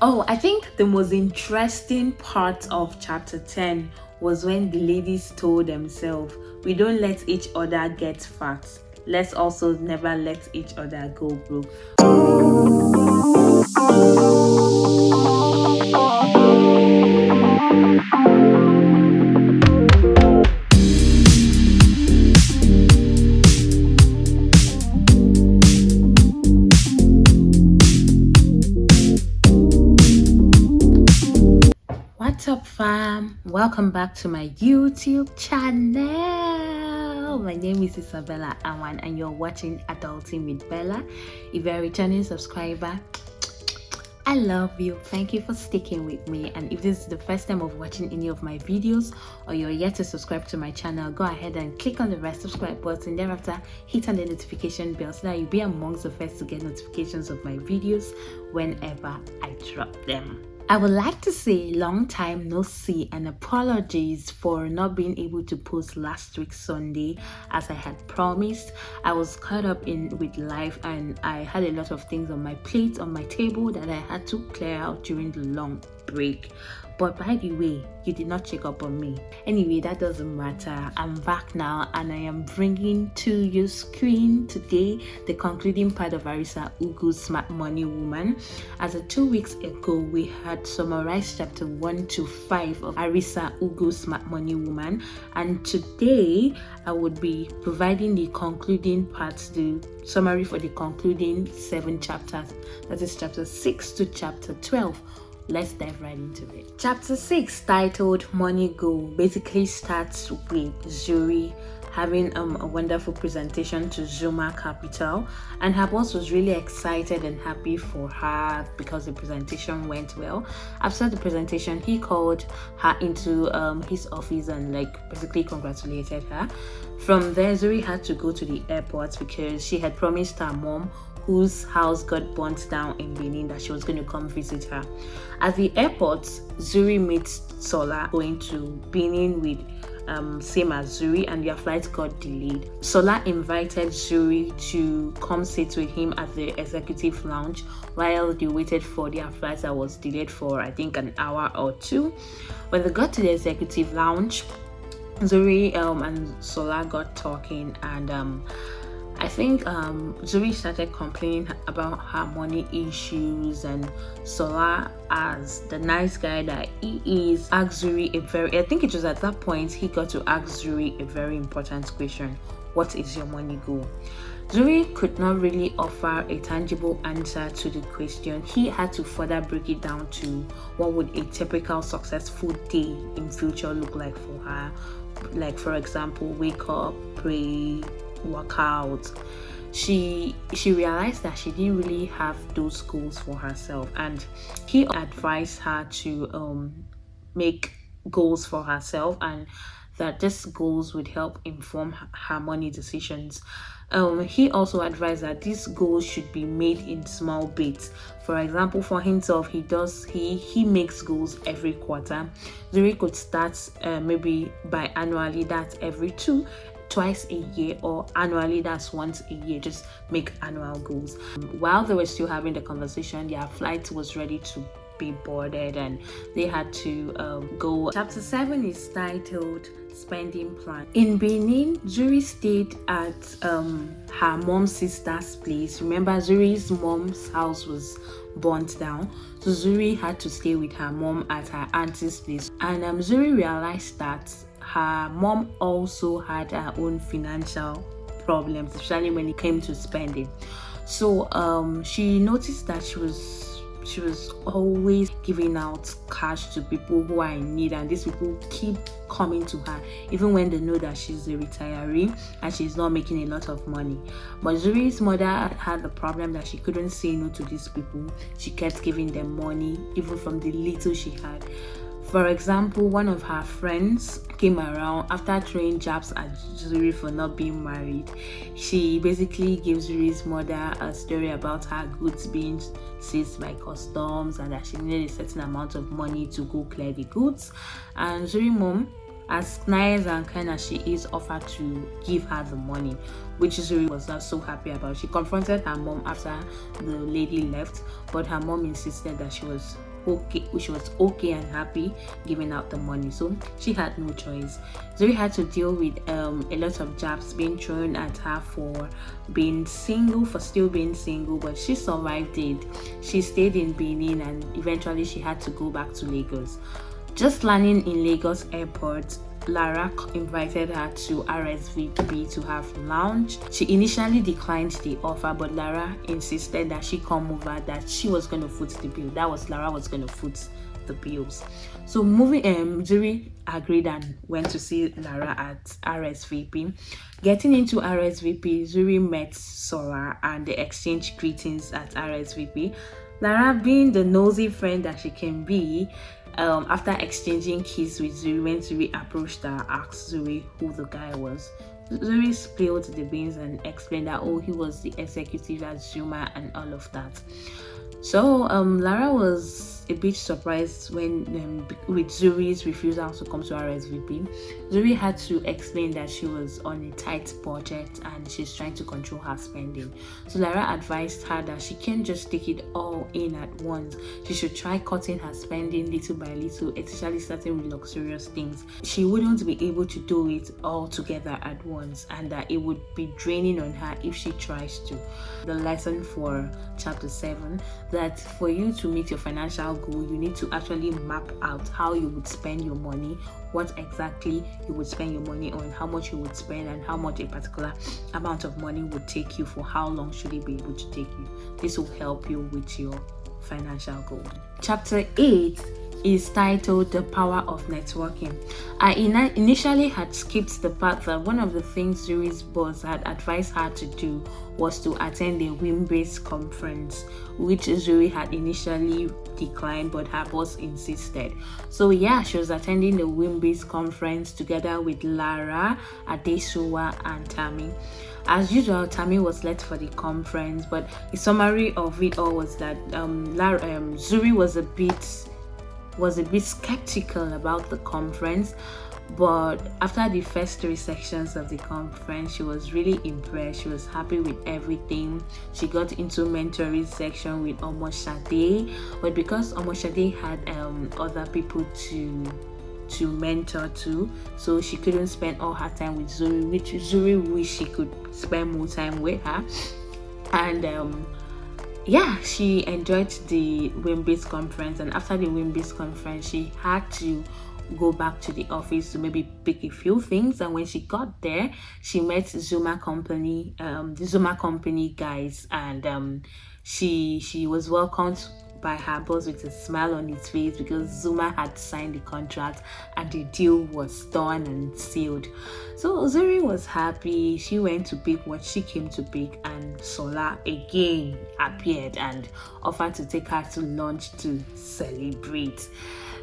Oh, I think the most interesting part of chapter 10 was when the ladies told themselves, we don't let each other get fat. Let's also never let each other go broke. What's up, fam? Welcome back to my YouTube channel. My name is Isabella Awan and you're watching Adulting with Bella. If you're a returning subscriber, I love you. Thank you for sticking with me. And if this is the first time of watching any of my videos or you're yet to subscribe to my channel, go ahead and click on the red subscribe button. Thereafter, hit on the notification bell so that you'll be amongst the first to get notifications of my videos whenever I drop them. I would like to say long time no see and apologies for not being able to post last week Sunday as I had promised. I was caught up with life and I had a lot of things on my plate, on my table that I had to clear out during the long break. But by the way, you did not check up on me. Anyway, that doesn't matter. I'm back now and I am bringing to your screen today the concluding part of Arese Uguw's Smart Money Woman. As of 2 weeks ago, we had summarized chapter 1 to 5 of Arese Uguw's Smart Money Woman, and today I would be providing the concluding parts, the summary for the concluding 7 chapters. That is chapter 6 to chapter 12. Let's dive right into it. Chapter 6, titled Money Go, basically starts with Zuri having a wonderful presentation to Zuma Capital, and her boss was really excited and happy for her because the presentation went well. After the presentation, he called her into his office and basically congratulated her. From there, Zuri had to go to the airport because she had promised her mom, whose house got burnt down in Benin, that she was going to come visit her. At the airport, Zuri meets Sola going to Benin with same as Zuri, and their flight got delayed. Sola invited Zuri to come sit with him at the executive lounge while they waited for their flight that was delayed for I think an hour or two. When they got to the executive lounge, Zuri and Sola got talking, and I think Zuri started complaining about her money issues, and Sola, as the nice guy that he is, asked Zuri I think it was at that point he got to ask Zuri a very important question: what is your money goal? Zuri could not really offer a tangible answer to the question. He had to further break it down to what would a typical successful day in future look like for her. Like, for example, wake up, pray, work out. She realized that she didn't really have those goals for herself, and he advised her to make goals for herself, and that these goals would help inform her money decisions. He also advised that these goals should be made in small bits. For example, for himself, he makes goals every quarter. Zuri could start maybe biannually, that's every twice a year, or annually, that's once a year. Just make annual goals. While they were still having the conversation, their flight was ready to be boarded and they had to go. Chapter 7 is titled Spending Plan. In Benin, Zuri stayed at her mom's sister's place. Remember, Zuri's mom's house was burnt down, so Zuri had to stay with her mom at her auntie's place, and Zuri realized that her mom also had her own financial problems, especially when it came to spending. So she noticed that she was always giving out cash to people who are in need, and these people keep coming to her even when they know that she's a retiree and she's not making a lot of money. But Zuri's mother had the problem that she couldn't say no to these people. She kept giving them money even from the little she had. For example, one of her friends came around after throwing jabs at Zuri for not being married. She basically gives Zuri's mother a story about her goods being seized by customs and that she needed a certain amount of money to go clear the goods. And Zuri's mom, as nice and kind as she is, offered to give her the money, which Zuri was not so happy about. She confronted her mom after the lady left, but her mom insisted that she was okay and happy giving out the money. So she had no choice. Zuri had to deal with a lot of jabs being thrown at her for still being single, but she survived it. She stayed in Benin and eventually she had to go back to Lagos. Just landing in Lagos airport, Lara invited her to RSVP to have lunch. She initially declined the offer, but Lara insisted that she come over, that she was going to foot the bill. Lara was going to foot the bills. So Zuri agreed and went to see Lara at RSVP. Getting into RSVP, Zuri met Sora and they exchanged greetings at RSVP. Lara, being the nosy friend that she can be, after exchanging keys with Zuri, when Zuri approached her, asked Zuri who the guy was. Zuri spilled the beans and explained that he was the executive at Zuma and all of that. So Lara was a bit surprised when with Zuri's refusal to come to RSVP. Zuri had to explain that she was on a tight budget and she's trying to control her spending. So Lara advised her that she can't just take it all in at once. She should try cutting her spending little by little, especially starting with luxurious things. She wouldn't be able to do it all together at once, and that it would be draining on her if she tries to. The lesson for chapter 7, that for you to meet your financial goal, you need to actually map out how you would spend your money, what exactly you would spend your money on, how much you would spend, and how much a particular amount of money would take you, for how long should it be able to take you. This will help you with your financial goal. Chapter 8 is titled The Power of Networking. I initially had skipped the part that one of the things Zuri's boss had advised her to do was to attend a whim-based conference, which Zuri had initially declined, but her boss insisted. So yeah, she was attending the whim-based conference together with Lara, Adesuwa, and Tammy. As usual, Tammy was late for the conference, but the summary of it all was that Zuri was a bit skeptical about the conference, but after the first 3 sections of the conference, she was really impressed. She was happy with everything. She got into mentoring section with Omoshade, but because Omoshade had other people to mentor to, so she couldn't spend all her time with Zuri, which Zuri wished she could spend more time with her. And she enjoyed the Wimbase conference, and after the Wimbase conference, she had to go back to the office to maybe pick a few things. And when she got there, she met the Zuma company guys, and she was welcomed by her boss with a smile on his face, because Zuma had signed the contract and the deal was done and sealed. So Zuri was happy. She went to pick what she came to pick, and Sola again appeared and offered to take her to lunch to celebrate.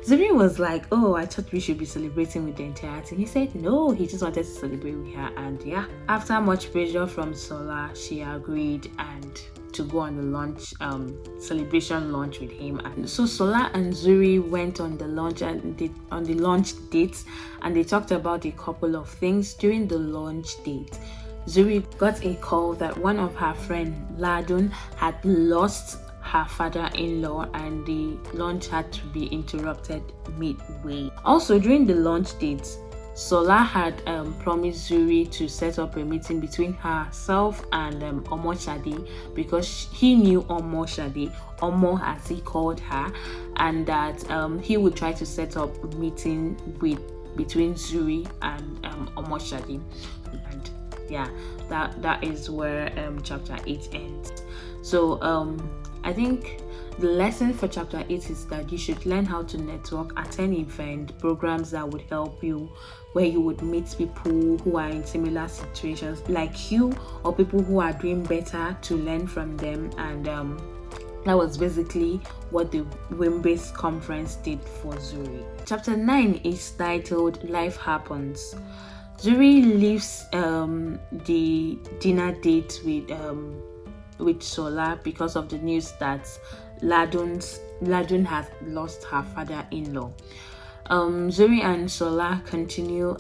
Zuri was like, "Oh, I thought we should be celebrating with the entire team." He said no, he just wanted to celebrate with her. And after much pressure from Sola, she agreed and to go on the lunch celebration lunch with him. And so Sola and Zuri went on the lunch date, and they talked about a couple of things. During the lunch date, Zuri got a call that one of her friend Ladun had lost her father-in-law, and the lunch had to be interrupted midway. Also, during the lunch date, Sola had promised Zuri to set up a meeting between herself and Omoshade, because he knew Omoshade, Omo as he called her, and that he would try to set up a meeting between Zuri and Omoshade. And that is where chapter 8 ends. So I think the lesson for chapter 8 is that you should learn how to network, attend event programs that would help you, where you would meet people who are in similar situations like you, or people who are doing better, to learn from them. And that was basically what the Wimbase conference did for Zuri. Chapter 9 is titled Life Happens. Zuri leaves the dinner date with Sola because of the news that Ladun has lost her father-in-law. Zuri and Sola continue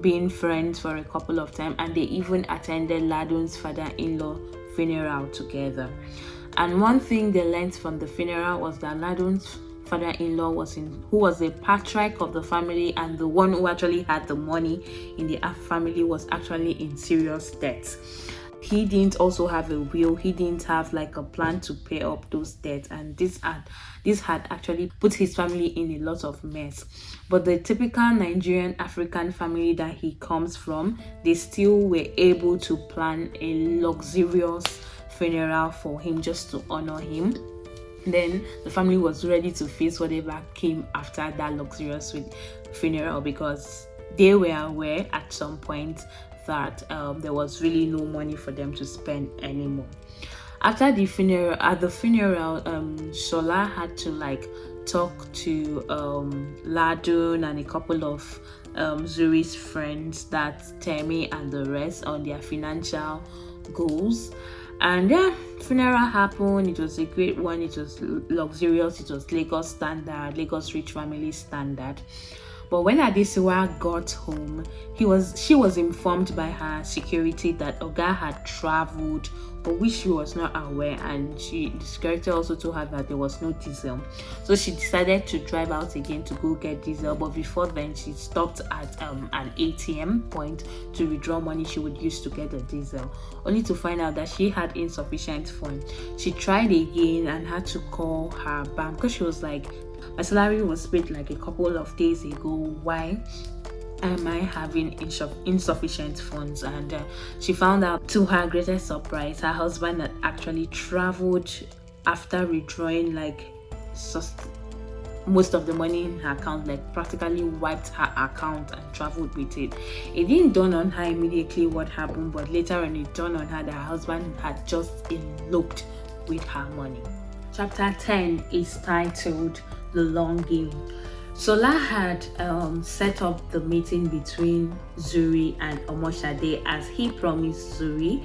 being friends for a couple of times, and they even attended Ladun's father-in-law funeral together. And one thing they learned from the funeral was that Ladun's father-in-law who was a patriarch of the family and the one who actually had the money in the family, was actually in serious debt. He didn't also have a will. He didn't have like a plan to pay up those debts, and this had actually put his family in a lot of mess. But the typical Nigerian African family that he comes from, they still were able to plan a luxurious funeral for him just to honor him. Then the family was ready to face whatever came after that luxurious funeral, because they were aware at some point that there was really no money for them to spend anymore. After the funeral, Shola had to like talk to Ladun and a couple of Zuri's friends, that's Temi and the rest, on their financial goals. And yeah, funeral happened. It was a great one. It was luxurious. It was Lagos rich family standard. But when Adesiwa got home, she was informed by her security that Oga had traveled, but which she was not aware, and the security also told her that there was no diesel. So she decided to drive out again to go get diesel, but before then she stopped at an ATM point to withdraw money she would use to get the diesel, only to find out that she had insufficient funds. She tried again and had to call her bank, because she was like, my salary was paid like a couple of days ago. Why am I having insufficient funds? And she found out, to her greatest surprise, her husband had actually traveled after withdrawing like most of the money in her account, like practically wiped her account and traveled with it. It didn't dawn on her immediately what happened, but later on it dawned on her that her husband had just eloped with her money. Chapter 10 is titled The Long Game. Sola had set up the meeting between Zuri and Omoshade as he promised Zuri,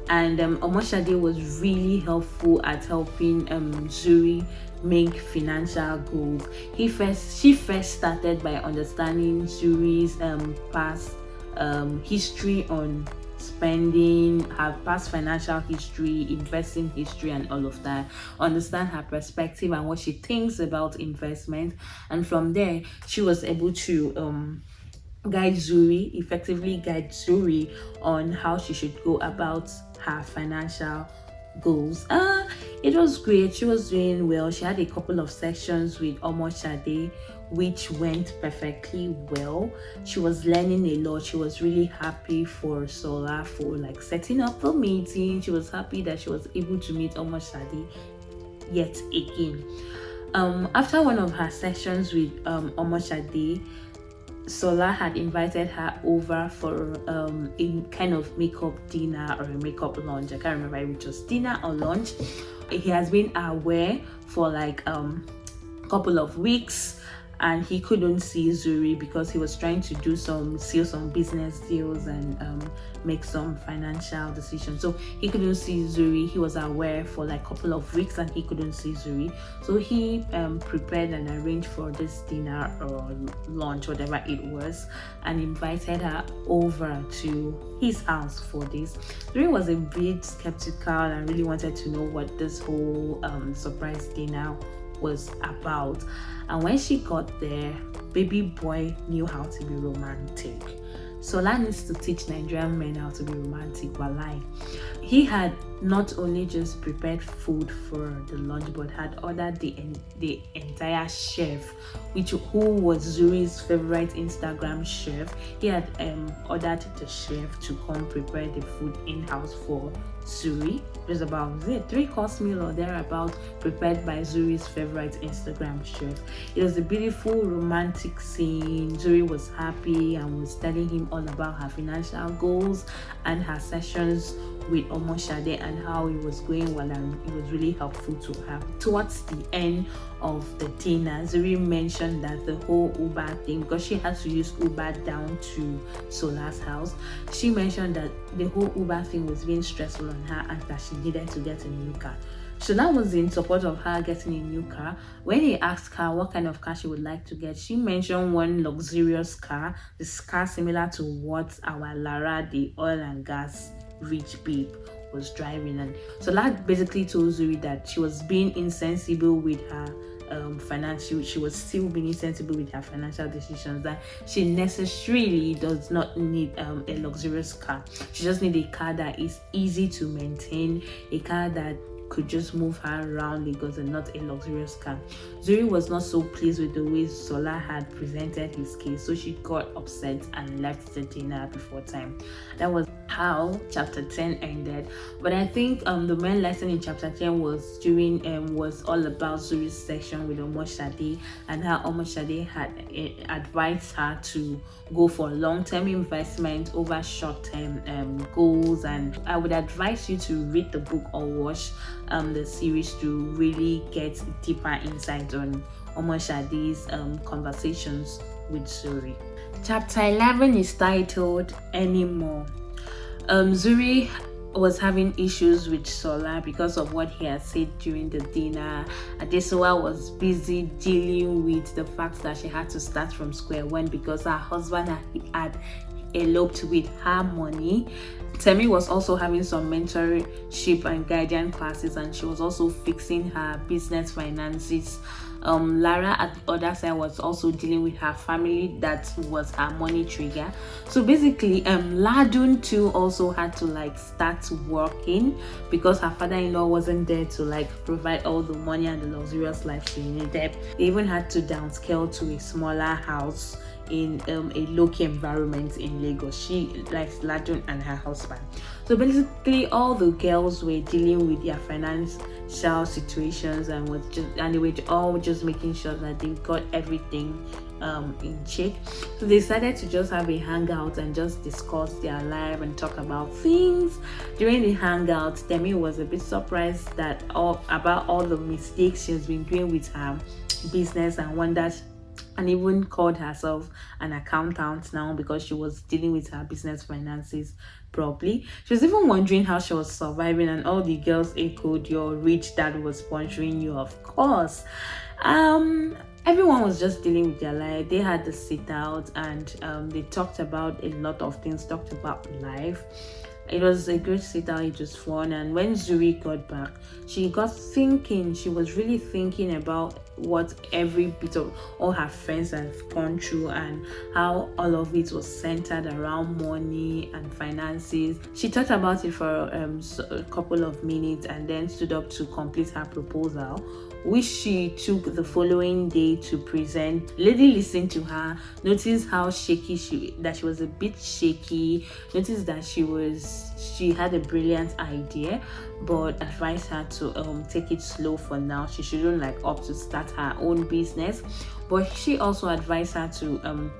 and Omoshade was really helpful at helping Zuri make financial goals. She first started by understanding Zuri's past history on spending, her past financial history, investing history, and all of that. Understand her perspective and what she thinks about investment, and from there she was able to effectively guide Zuri on how she should go about her financial goals. It was great. She was doing well. She had a couple of sections with Omoshade which went perfectly well. She was learning a lot. She was really happy for Sola for like setting up the meeting. She was happy that she was able to meet Omoshade yet again. After one of her sessions with Omoshade, Sola had invited her over for a kind of makeup dinner or a makeup lunch. I can't remember if it was dinner or lunch. He has been aware for like couple of weeks, and he couldn't see Zuri because he was trying to seal some business deals and make some financial decisions. So he couldn't see Zuri. He was aware for like a couple of weeks and he couldn't see Zuri. So he prepared and arranged for this dinner or lunch, whatever it was, and invited her over to his house for this. Zuri was a bit skeptical and really wanted to know what this whole surprise dinner was about. And when she got there, baby boy knew how to be romantic. Sola needs to teach Nigerian men how to be romantic. Walai. He had not only just prepared food for the lunch, but had ordered the entire chef, who was Zuri's favorite Instagram chef. He had ordered the chef to come prepare the food in-house for Zuri. It was about 3-course meal or thereabout, prepared by Zuri's favorite Instagram chef. It was a beautiful romantic scene. Zuri was happy and was telling him all about her financial goals and her sessions with Omoshade and how it was going well, and it was really helpful to her. Towards the end of the dinner, Zuri mentioned that the whole Uber thing, because she had to use Uber down to Sola's house, she mentioned that the whole Uber thing was being stressful on her and that she needed to get a new car. Shola was in support of her getting a new car. When he asked her what kind of car she would like to get, she mentioned one luxurious car, this car similar to what our Lara, the oil and gas rich babe, was driving. And so that basically told Zuri that she was being insensible with her finance. She was still being sensible with her financial decisions, that she necessarily does not need a luxurious car. She just need a car that is easy to maintain, a car that could just move her around Lagos, and not a luxurious car. Zuri was not so pleased with the way Sola had presented his case, so she got upset and left the dinner before time. That was how chapter 10 ended. But I think the main lesson in chapter 10 was was all about Zuri's section with Omoshade, and how Omoshade had advised her to go for long-term investment over short-term goals. And I would advise you to read the book or watch the series to really get deeper insight on Omoshade's conversations with Zuri. Chapter 11 is titled Anymore. Zuri was having issues with Sola because of what he had said during the dinner. Adesola was busy dealing with the fact that she had to start from square one because her husband had eloped with her money. Temi was also having some mentorship and guidance classes, and she was also fixing her business finances. Lara at the other side was also dealing with her family. That was her money trigger. So basically Ladun too also had to start working because her father-in-law wasn't there to provide all the money and the luxurious life she needed. They even had to downscale to a smaller house in a low-key environment in Lagos. She likes Ladun and her husband. So basically all the girls were dealing with their financial situations, and they were all just making sure that they got everything in check. So they decided to just have a hangout and just discuss their life and talk about things. During the hangout, Temi was a bit surprised about all the mistakes she's been doing with her business, and wondered, and even called herself an accountant now because she was dealing with her business finances properly. She was even wondering how she was surviving, and all the girls echoed, "Your rich dad was sponsoring you." Of course. Everyone was just dealing with their life. They had to sit out, and they talked about a lot of things, talked about life. It was a great sit down, it was fun. And when Zuri got back, she got thinking, she was really thinking about what every bit of all her friends have gone through, and how all of it was centered around money and finances. She thought about it for a couple of minutes, and then stood up to complete her proposal, which she took the following day to present. Lady listened to her, noticed how shaky that she was a bit shaky, noticed that she had a brilliant idea, but advised her to take it slow for now. She shouldn't opt to start her own business, but she also advised her to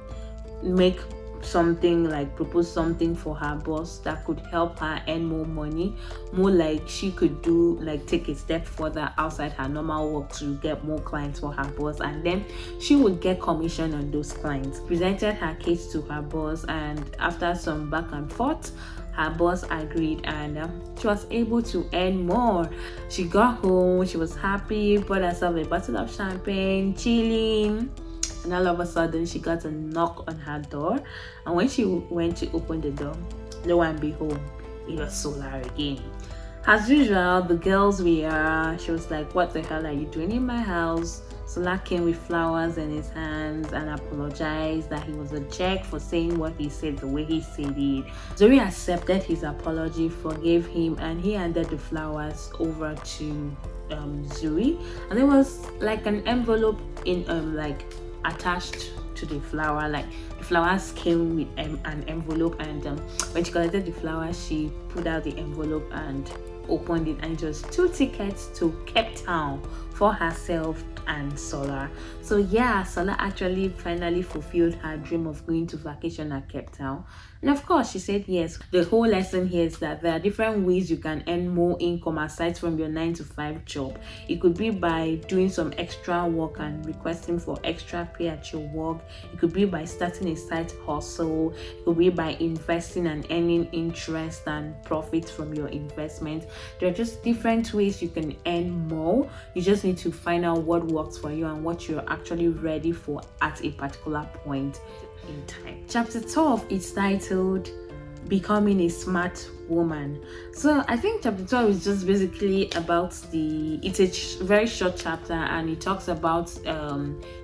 make something, propose something for her boss that could help her earn more money, more she could do, take a step further outside her normal work to get more clients for her boss, and then she would get commission on those clients. Presented her case to her boss, and after some back and forth, her boss agreed, and she was able to earn more. She got home, she was happy, bought herself a bottle of champagne, chilling. And all of a sudden, she got a knock on her door. And when she went to open the door, lo and behold, it was Solar again. As usual, the girls were, she was like, "What the hell are you doing in my house?" Solar came with flowers in his hands and apologized that he was a jerk for saying what he said the way he said it. Zuri accepted his apology, forgave him, and he handed the flowers over to Zuri. And there was an envelope in attached to the flower. The flowers came with an envelope, and when she collected the flowers, she pulled out the envelope and opened it, and it was 2 tickets to Cape Town for herself and Solar. So yeah, Solar actually finally fulfilled her dream of going to vacation at Cape Town. And of course, she said yes. The whole lesson here is that there are different ways you can earn more income aside from your 9-to-5 job. It could be by doing some extra work and requesting for extra pay at your work. It could be by starting a side hustle. It could be by investing and earning interest and profits from your investment. There are just different ways you can earn more. You just need to find out what works for you and what you're actually ready for at a particular point in time. Chapter 12 is titled Becoming a Smart woman. So I think chapter 12 is just basically about it's a very short chapter, and it talks about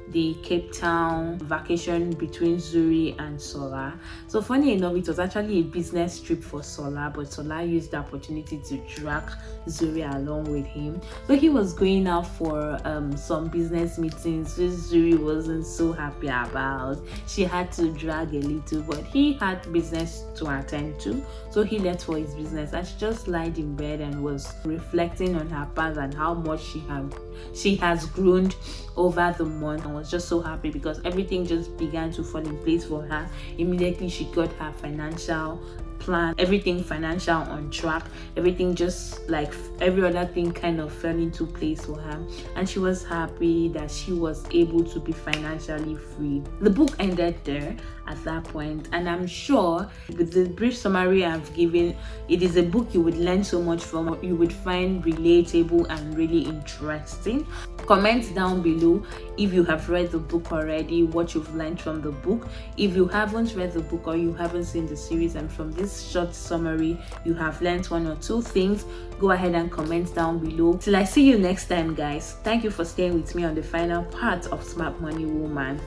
the Cape Town vacation between Zuri and Sola. So funny enough, it was actually a business trip for Sola, but Sola used the opportunity to drag Zuri along with him. So he was going out for some business meetings, which Zuri wasn't so happy about. She had to drag a little, but he had business to attend to, so he left for his business, and she just lied in bed and was reflecting on her past and how much she has grown over the month, and was just so happy because everything just began to fall in place for her. Immediately she got her financial plan, everything financial on track, everything just like every other thing kind of fell into place for her, and she was happy that she was able to be financially free. The book ended there at that point, and I'm sure with the brief summary I've given, it is a book you would learn so much from, you would find relatable and really interesting. Comment down below if you have read the book already, what you've learned from the book. If you haven't read the book or you haven't seen the series, and from this short summary you have learned one or two things, go ahead and comment down below. Till I see you next time, guys. Thank you for staying with me on the final part of Smart Money Woman.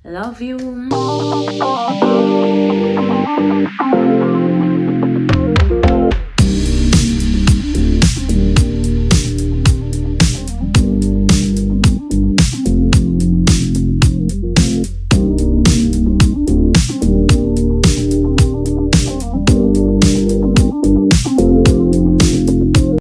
Love you.